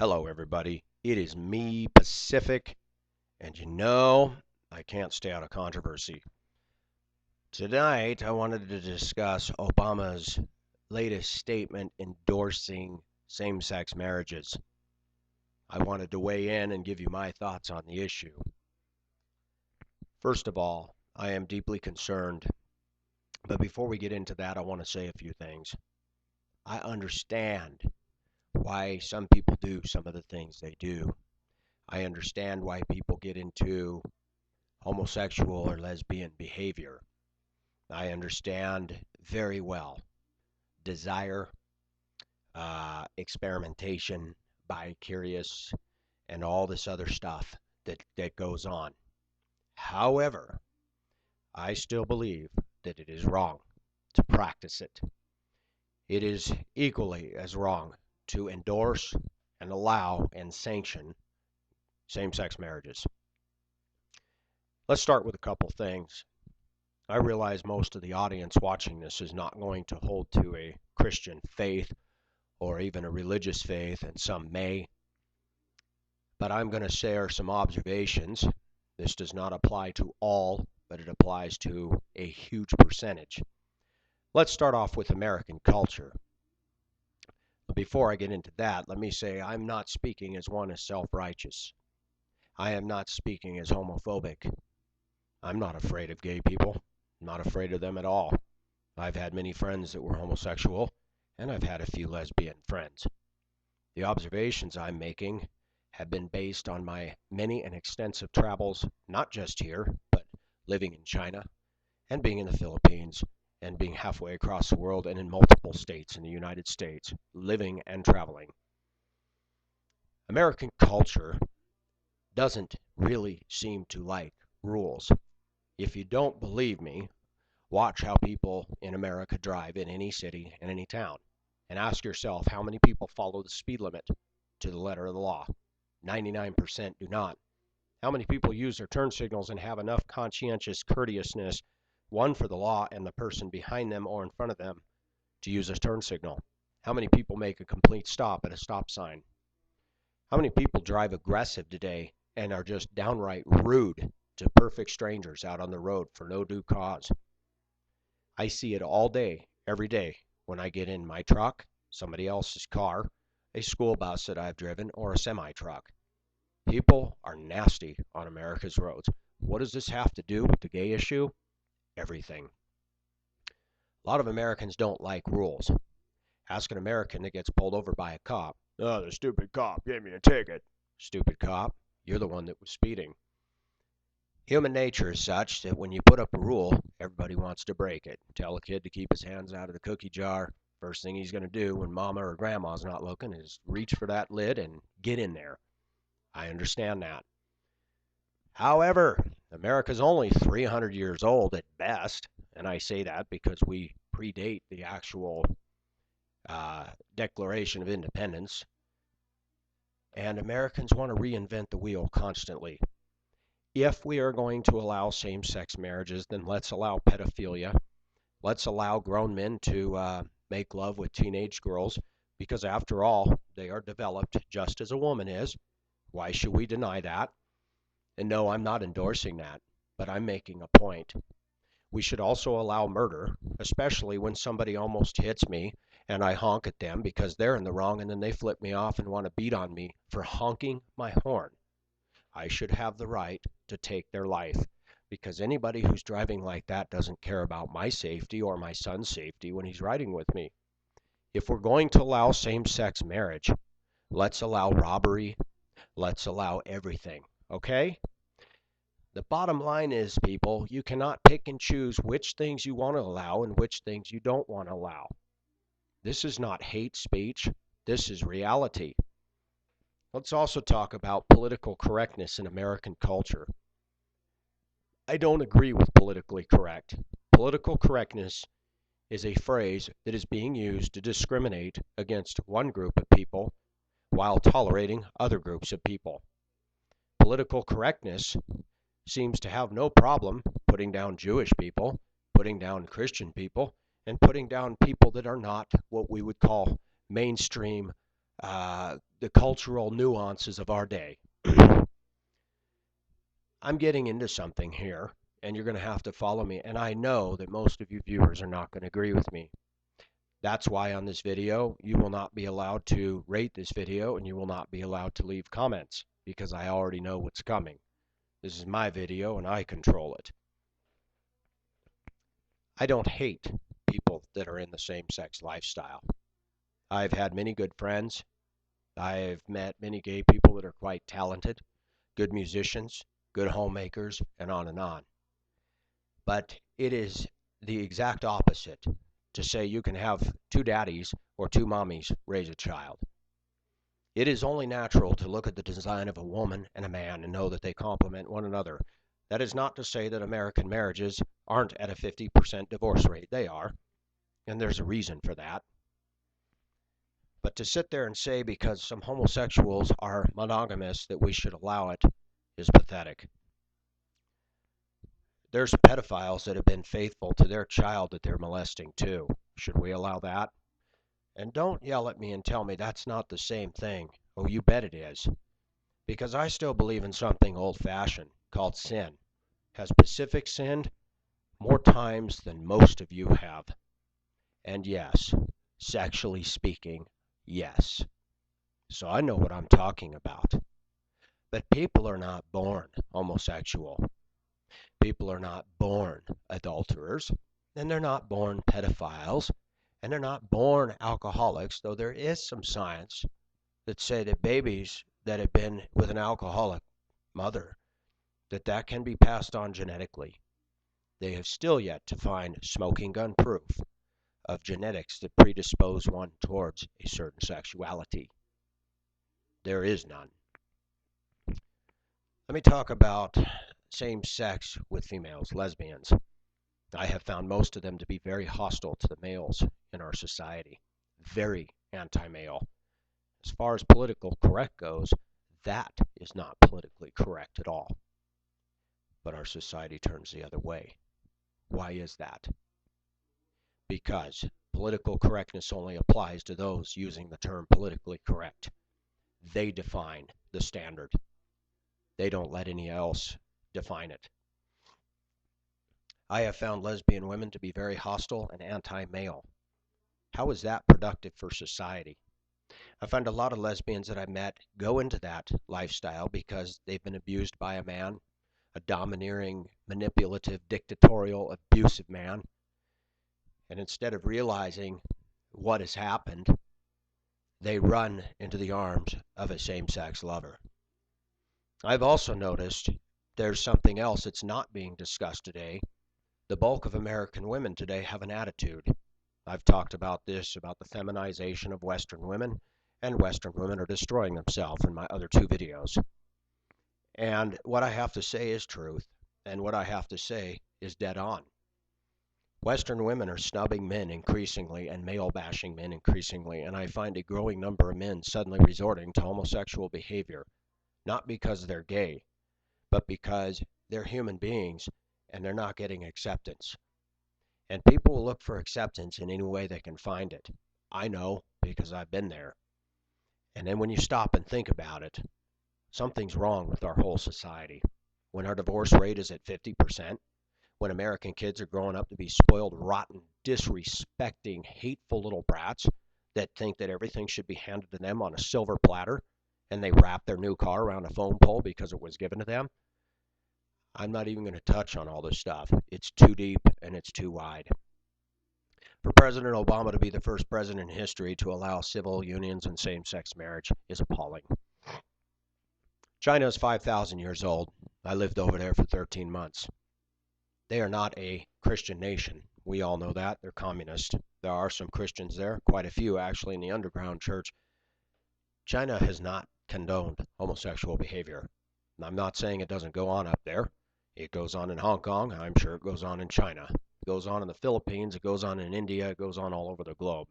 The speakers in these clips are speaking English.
Hello, everybody. It is me, Pacific, and I can't stay out of controversy. Tonight, I wanted to discuss Obama's latest statement endorsing same sex marriages. I wanted to weigh in and give you my thoughts on the issue. First of all, I am deeply concerned, but before we get into that, I want to say a few things. I understand why some people do some of the things they do. I understand why people get into homosexual or lesbian behavior. I understand very well desire, experimentation, bi-curious, and all this other stuff that goes on. However, I still believe that it is wrong to practice it. It is equally as wrong to endorse and allow and sanction same-sex marriages. Let's start with a couple things. I realize most of the audience watching this is not going to hold to a Christian faith or even a religious faith, and some may. But I'm going to share some observations. This does not apply to all, but it applies to a huge percentage. Let's start off with American culture. Before I get into that, let me say I'm not speaking as one as self-righteous. I am not speaking as homophobic. I'm not afraid of gay people. I'm not afraid of them at all. I've had many friends that were homosexual, and I've had a few lesbian friends. The observations I'm making have been based on my many and extensive travels, not just here, but living in China, and being in the Philippines, and being halfway across the world, and in multiple states in the United States, living and traveling. American culture doesn't really seem to like rules. If you don't believe me, watch how people in America drive in any city and any town, and ask yourself how many people follow the speed limit to the letter of the law. 99% do not. How many people use their turn signals and have enough conscientious courteousness, one for the law and the person behind them or in front of them, to use a turn signal? How many people make a complete stop at a stop sign? How many people drive aggressive today and are just downright rude to perfect strangers out on the road for no due cause? I see it all day, every day, when I get in my truck, somebody else's car, a school bus that I've driven, or a semi-truck. People are nasty on America's roads. What does this have to do with the gay issue? Everything. A lot of Americans don't like rules. Ask an American that gets pulled over by a cop. Oh, the stupid cop gave me a ticket. Stupid cop, you're the one that was speeding. Human nature is such that when you put up a rule, everybody wants to break it. Tell a kid to keep his hands out of the cookie jar. First thing he's going to do when mama or grandma's not looking is reach for that lid and get in there. I understand that. However, America's only 300 years old at best, and I say that because we predate the actual Declaration of Independence, and Americans want to reinvent the wheel constantly. If we are going to allow same-sex marriages, then let's allow pedophilia. Let's allow grown men to make love with teenage girls, because after all, they are developed just as a woman is. Why should we deny that? And no, I'm not endorsing that, but I'm making a point. We should also allow murder, especially when somebody almost hits me and I honk at them because they're in the wrong, and then they flip me off and want to beat on me for honking my horn. I should have the right to take their life, because anybody who's driving like that doesn't care about my safety or my son's safety when he's riding with me. If we're going to allow same-sex marriage, let's allow robbery, let's allow everything, okay? The bottom line is, people, you cannot pick and choose which things you want to allow and which things you don't want to allow. This is not hate speech. This is reality. Let's also talk about political correctness in American culture. I don't agree with politically correct. Political correctness is a phrase that is being used to discriminate against one group of people while tolerating other groups of people. Political correctness seems to have no problem putting down Jewish people, putting down Christian people, and putting down people that are not what we would call mainstream the cultural nuances of our day. I'm getting into something here, and you're going to have to follow me. And I know that most of you viewers are not going to agree with me. That's why on this video, you will not be allowed to rate this video, and you will not be allowed to leave comments, because I already know what's coming. This is my video, and I control it. I don't hate people that are in the same-sex lifestyle. I've had many good friends. I've met many gay people that are quite talented, good musicians, good homemakers, and on and on. But it is the exact opposite to say you can have two daddies or two mommies raise a child. It is only natural to look at the design of a woman and a man and know that they complement one another. That is not to say that American marriages aren't at a 50% divorce rate. They are, and there's a reason for that. But to sit there and say because some homosexuals are monogamous that we should allow it is pathetic. There's pedophiles that have been faithful to their child that they're molesting too. Should we allow that? And don't yell at me and tell me that's not the same thing. Oh, you bet it is. Because I still believe in something old-fashioned called sin. Has Pacific sinned? More times than most of you have. And yes, sexually speaking, yes. So I know what I'm talking about. But people are not born homosexual. People are not born adulterers, and they're not born pedophiles, and they're not born alcoholics, though there is some science that say that babies that have been with an alcoholic mother, that can be passed on genetically. They have still yet to find smoking gun proof of genetics that predispose one towards a certain sexuality. There is none. Let me talk about same sex with females, lesbians. I have found most of them to be very hostile to the males in our society, very anti-male. As far as political correct goes, that is not politically correct at all. But our society turns the other way. Why is that? Because political correctness only applies to those using the term politically correct. They define the standard. They don't let anyone else define it. I have found lesbian women to be very hostile and anti-male. How is that productive for society? I find a lot of lesbians that I met go into that lifestyle because they've been abused by a man, a domineering, manipulative, dictatorial, abusive man. And instead of realizing what has happened, they run into the arms of a same-sex lover. I've also noticed there's something else that's not being discussed today. The bulk of American women today have an attitude. I've talked about this, about the feminization of Western women, and Western women are destroying themselves in my other two videos. And what I have to say is truth, and what I have to say is dead on. Western women are snubbing men increasingly and male bashing men increasingly, and I find a growing number of men suddenly resorting to homosexual behavior, not because they're gay, but because they're human beings and they're not getting acceptance. And people will look for acceptance in any way they can find it. I know because I've been there. And then when you stop and think about it, something's wrong with our whole society. When our divorce rate is at 50%, when American kids are growing up to be spoiled, rotten, disrespecting, hateful little brats that think that everything should be handed to them on a silver platter, and they wrap their new car around a phone pole because it was given to them, I'm not even going to touch on all this stuff. It's too deep and it's too wide. For President Obama to be the first president in history to allow civil unions and same-sex marriage is appalling. China is 5,000 years old. I lived over there for 13 months. They are not a Christian nation. We all know that. They're communist. There are some Christians there, quite a few actually in the underground church. China has not condoned homosexual behavior. I'm not saying it doesn't go on up there. It goes on in Hong Kong. I'm sure it goes on in China. It goes on in the Philippines. It goes on in India. It goes on all over the globe.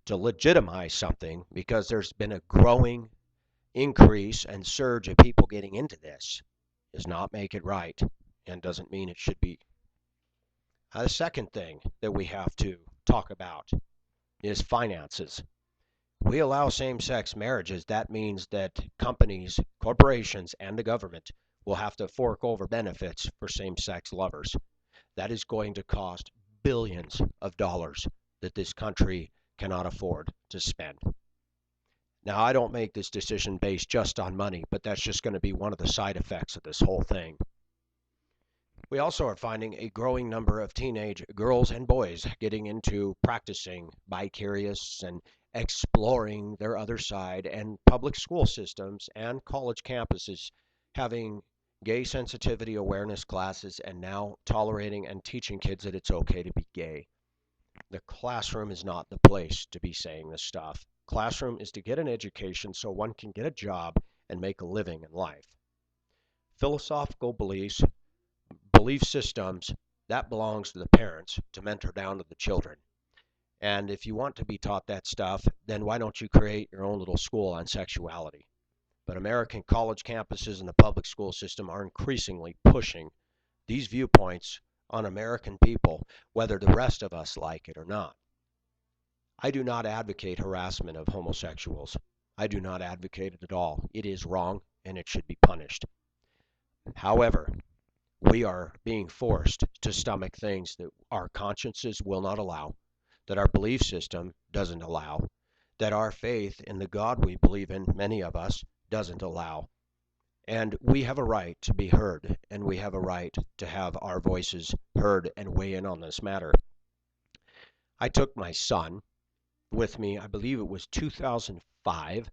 To legitimize something because there's been a growing increase and surge of people getting into this does not make it right and doesn't mean it should be. The second thing that we have to talk about is finances. We allow same-sex marriages. That means that companies, corporations, and the government will have to fork over benefits for same-sex lovers. That is going to cost billions of dollars that this country cannot afford to spend. Now, I don't make this decision based just on money, but that's just going to be one of the side effects of this whole thing. We also are finding a growing number of teenage girls and boys getting into practicing vicarious and exploring their other side, and public school systems and college campuses having gay sensitivity awareness classes and now tolerating and teaching kids that it's okay to be gay. The classroom is not the place to be saying this stuff. Classroom is to get an education so one can get a job and make a living in life. Philosophical beliefs, belief systems, that belongs to the parents to mentor down to the children. And if you want to be taught that stuff, then why don't you create your own little school on sexuality? But American college campuses and the public school system are increasingly pushing these viewpoints on American people, whether the rest of us like it or not. I do not advocate harassment of homosexuals. I do not advocate it at all. It is wrong and it should be punished. However, we are being forced to stomach things that our consciences will not allow, that our belief system doesn't allow, that our faith in the God we believe in, many of us, doesn't allow. And we have a right to be heard, and we have a right to have our voices heard and weigh in on this matter. I took my son with me, I believe it was 2005,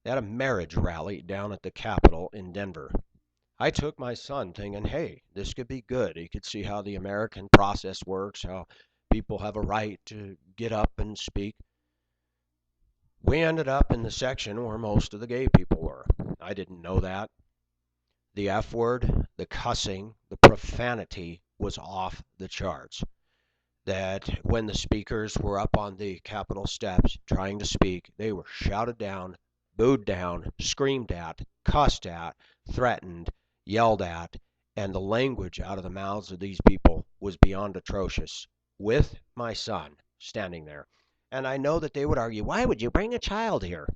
at a marriage rally down at the Capitol in Denver. I took my son thinking, hey, this could be good. He could see how the American process works, how people have a right to get up and speak. We ended up in the section where most of the gay people were. I didn't know that. The F word, the cussing, the profanity was off the charts. That when the speakers were up on the Capitol steps trying to speak, they were shouted down, booed down, screamed at, cussed at, threatened, yelled at, and the language out of the mouths of these people was beyond atrocious, with my son standing there. And I know that they would argue, why would you bring a child here?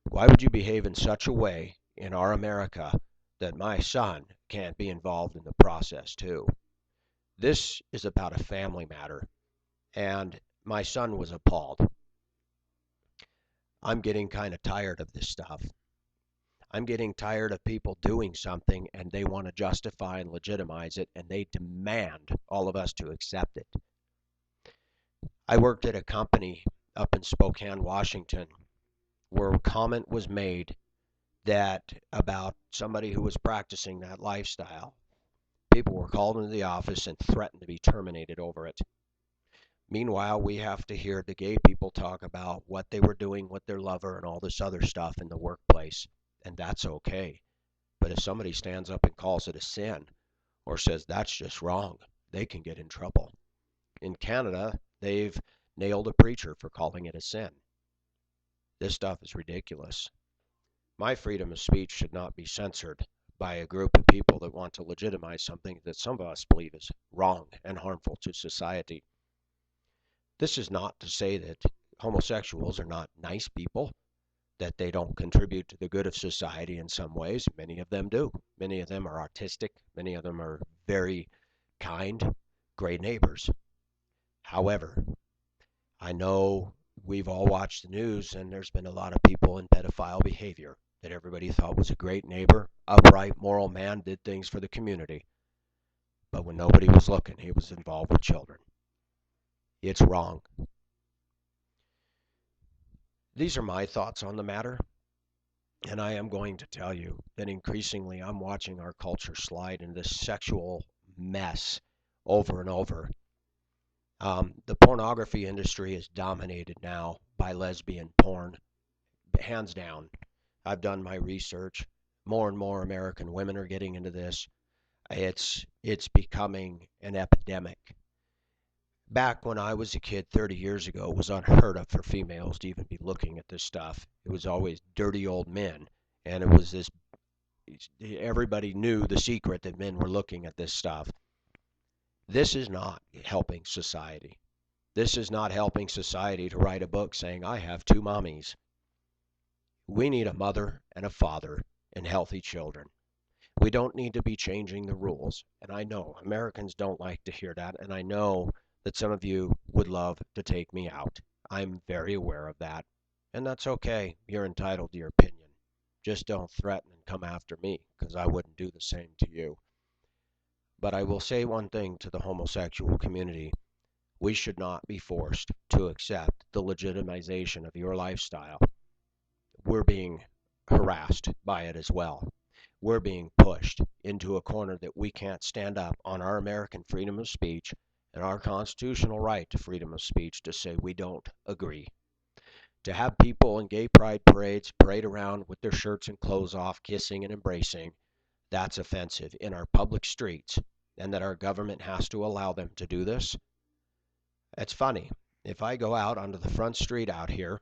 Why would you behave in such a way in our America that my son can't be involved in the process too? This is about a family matter, and my son was appalled. I'm getting kind of tired of this stuff. I'm getting tired of people doing something and they want to justify and legitimize it, and they demand all of us to accept it. I worked at a company up in Spokane, Washington, where a comment was made that about somebody who was practicing that lifestyle. People were called into the office and threatened to be terminated over it. Meanwhile, we have to hear the gay people talk about what they were doing with their lover and all this other stuff in the workplace, and that's okay. But if somebody stands up and calls it a sin or says that's just wrong, they can get in trouble. In Canada, they've nailed a preacher for calling it a sin. This stuff is ridiculous. My freedom of speech should not be censored by a group of people that want to legitimize something that some of us believe is wrong and harmful to society. This is not to say that homosexuals are not nice people, that they don't contribute to the good of society in some ways. Many of them do. Many of them are artistic. Many of them are very kind, great neighbors. However, I know we've all watched the news, and there's been a lot of people in pedophile behavior that everybody thought was a great neighbor, upright, moral man, did things for the community. But when nobody was looking, he was involved with children. It's wrong. These are my thoughts on the matter, and I am going to tell you that increasingly I'm watching our culture slide into this sexual mess over and over. The pornography industry is dominated now by lesbian porn, hands down. I've done my research. More and more American women are getting into this. It's becoming an epidemic. Back when I was a kid 30 years ago, it was unheard of for females to even be looking at this stuff. It was always dirty old men, and it was this, everybody knew the secret that men were looking at this stuff. This is not helping society. This is not helping society to write a book saying, I have two mommies. We need a mother and a father and healthy children. We don't need to be changing the rules. And I know Americans don't like to hear that. And I know that some of you would love to take me out. I'm very aware of that. And that's okay. You're entitled to your opinion. Just don't threaten and come after me, because I wouldn't do the same to you. But I will say one thing to the homosexual community. We should not be forced to accept the legitimization of your lifestyle. We're being harassed by it as well. We're being pushed into a corner that we can't stand up on our American freedom of speech and our constitutional right to freedom of speech to say we don't agree. To have people in gay pride parades parade around with their shirts and clothes off, kissing and embracing, that's offensive in our public streets, and that our government has to allow them to do this. It's funny. If I go out onto the front street out here,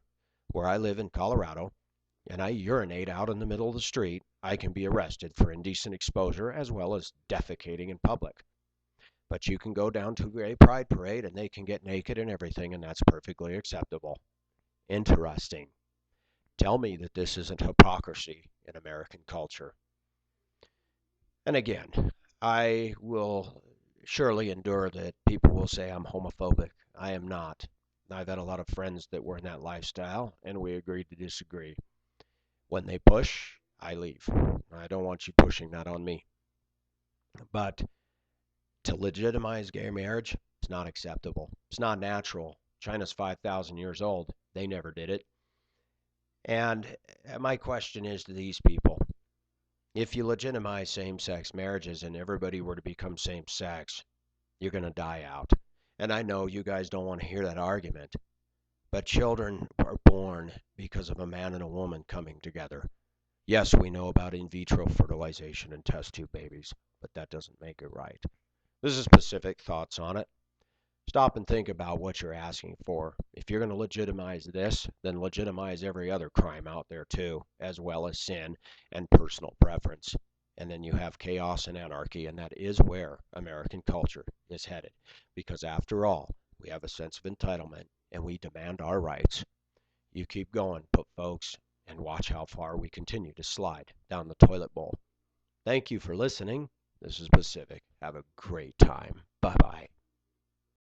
where I live in Colorado, and I urinate out in the middle of the street, I can be arrested for indecent exposure as well as defecating in public. But you can go down to a gay pride parade and they can get naked and everything, and that's perfectly acceptable. Interesting. Tell me that this isn't hypocrisy in American culture. And again, I will surely endure that people will say I'm homophobic. I am not. I've had a lot of friends that were in that lifestyle, and we agreed to disagree. When they push, I leave. I don't want you pushing that on me. But to legitimize gay marriage, it's not acceptable. It's not natural. China's 5,000 years old. They never did it. And my question is to these people, if you legitimize same-sex marriages and everybody were to become same-sex, you're going to die out. And I know you guys don't want to hear that argument, but children are born because of a man and a woman coming together. Yes, we know about in vitro fertilization and test tube babies, but that doesn't make it right. This is specific thoughts on it. Stop and think about what you're asking for. If you're going to legitimize this, then legitimize every other crime out there too, as well as sin and personal preference. And then you have chaos and anarchy, and that is where American culture is headed. Because after all, we have a sense of entitlement, and we demand our rights. You keep going, folks, and watch how far we continue to slide down the toilet bowl. Thank you for listening. This is Pacific. Have a great time. Bye-bye.